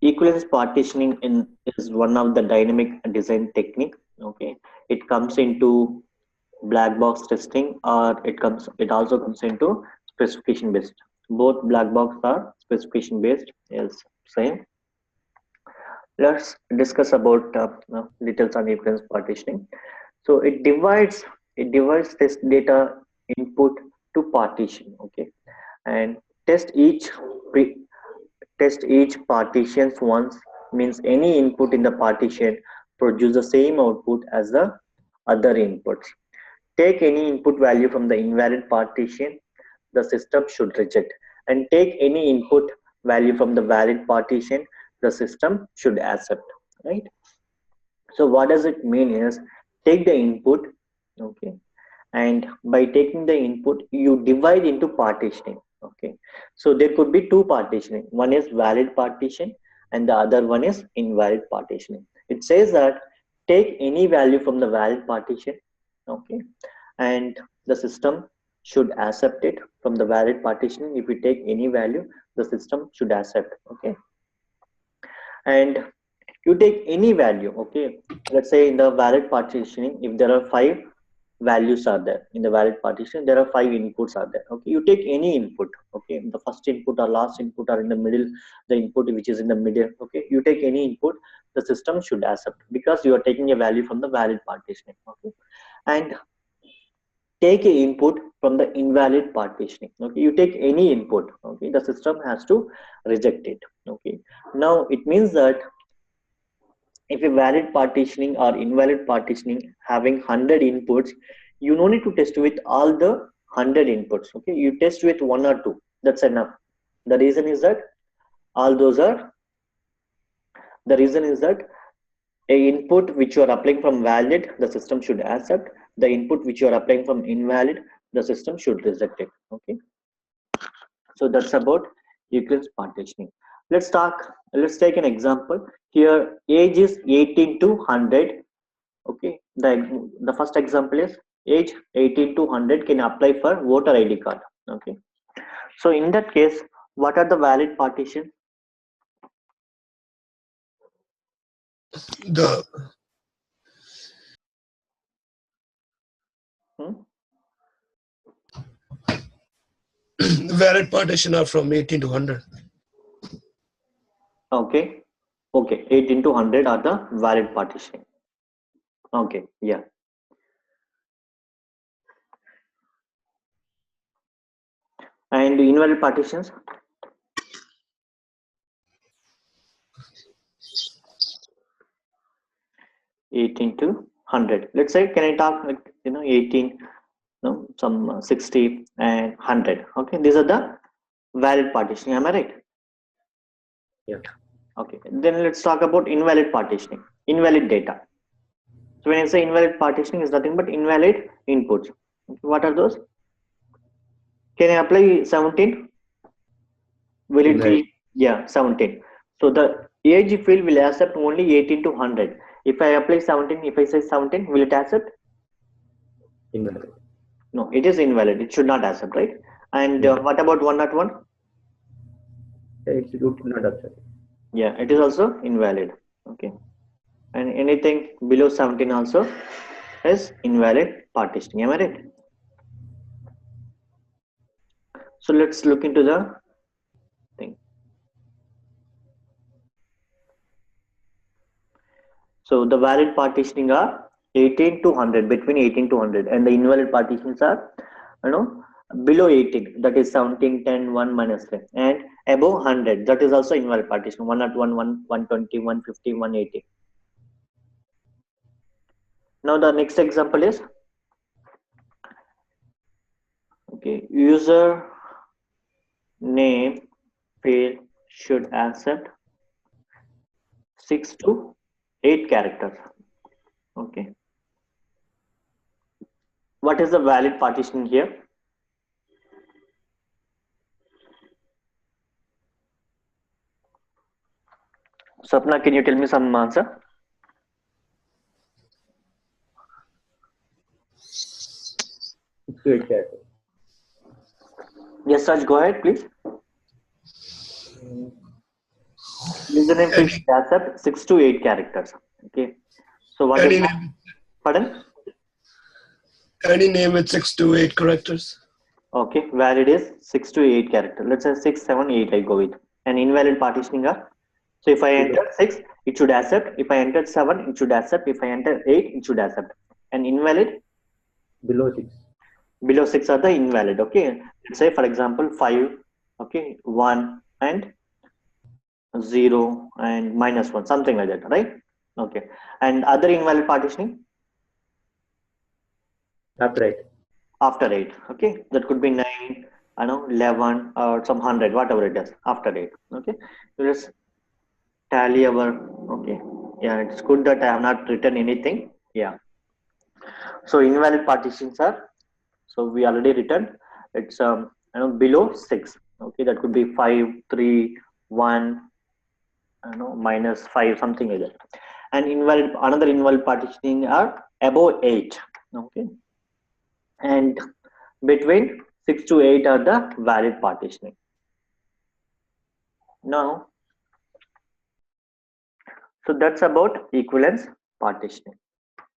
Equivalence partitioning is one of the dynamic design technique. Okay, it comes into black box testing, or it also comes into specification based. Both black box are specification based is same. Let's discuss about details on equivalence partitioning. So it divides this data input to partition. Okay, and test each pre, test each partitions once, means any input in the partition produce the same output as the other inputs. Take any input value from the invalid partition, the system should reject, and take any input value from the valid partition, the system should accept. Right? So what does it mean is, take the input, okay, and by taking the input you divide into partitioning. Okay, so there could be two partitioning, one is valid partition and the other one is invalid partitioning. It says that take any value from the valid partition, okay, and the system should accept it. From the valid partitioning, if we take any value, the system should accept. Okay, and you take any value. Okay, let's say in the valid partitioning, if there are five values are there in the valid partition, there are five inputs are there. Okay, you take any input. Okay, the first input or last input or in the middle, the input which is in the middle. Okay, you take any input, the system should accept, because you are taking a value from the valid partitioning. Okay, and take a input from the invalid partitioning. Okay, you take any input. Okay, the system has to reject it. Okay, now it means that if a valid partitioning or invalid partitioning having 100 inputs, you no need to test with all the 100 inputs. Okay, you test with one or two, that's enough. The reason is that all those are the reason is that a input which you are applying from valid, the system should accept. The input which you are applying from invalid, the system should reject it. Okay, so that's about equivalence partitioning. Let's take an example. Here age is 18 to 100. Okay, the first example is age 18 to 100 can apply for voter ID card. Okay, so in that case, what are the valid partitions? The Hmm? valid partition are from 18 to 100. Okay, 18 to 100 are the valid partitioning. Okay, yeah. And invalid partitions? 18 to 100. Let's say, can I talk like 18, no, some 60 and 100. Okay, these are the valid partitioning. Am I right? Yeah. Okay, then let's talk about invalid partitioning. Invalid data. So when I say invalid partitioning, is nothing but invalid inputs. Okay, what are those? Can I apply 17? Will it Invalid. be, yeah, 17? So the age field will accept only 18 to 100. If I apply 17, if I say 17, will it accept? Invalid. No, it is invalid. It should not accept, right? And Yeah. what about 101? It should not accept. Yeah, it is also invalid. Okay, and anything below 17 also is invalid partitioning. Am I right? So let's look into the thing. So the valid partitioning are 18 to 100, between 18 to 100, and the invalid partitions are, below 18, that is 17, 10, 1 minus 10, and above 100, that is also invalid partition, 101, 120, 150, 180. Now the next example is, okay, user name field should accept 6 to 8 characters. Okay, what is the valid partitioning here? Sapna, can you tell me some answer? Good character. Yes, Raj, go ahead, please. Username field Any, should accept 6 to 8 characters. Okay. So what is any that? name, Pardon? any name with 6 to 8 characters. Okay, valid is 6 to 8 character. Let's say 6, 7, 8 I go with. And invalid partitioning are, so if I Below, enter 6, it should accept. If I enter 7, it should accept. If I enter 8, it should accept. And invalid, below 6. below 6 are the invalid. Okay. Let's say for example 5, okay, 1 and 0 and -1, something like that, right? Okay. And other invalid partitioning After 8. after 8. Okay. That could be 9, I know, 11 or some 100, whatever it is after 8. Okay. So just tally our, okay, yeah, it's good that I have not written anything. Yeah, so invalid partitions are, so we already written, it's below 6. Okay, that could be 5, 3, 1, -5, something like that. And invalid, another invalid partitioning are above 8. Okay, and between 6 to 8 are the valid partitioning. Now, so that's about equivalence partitioning.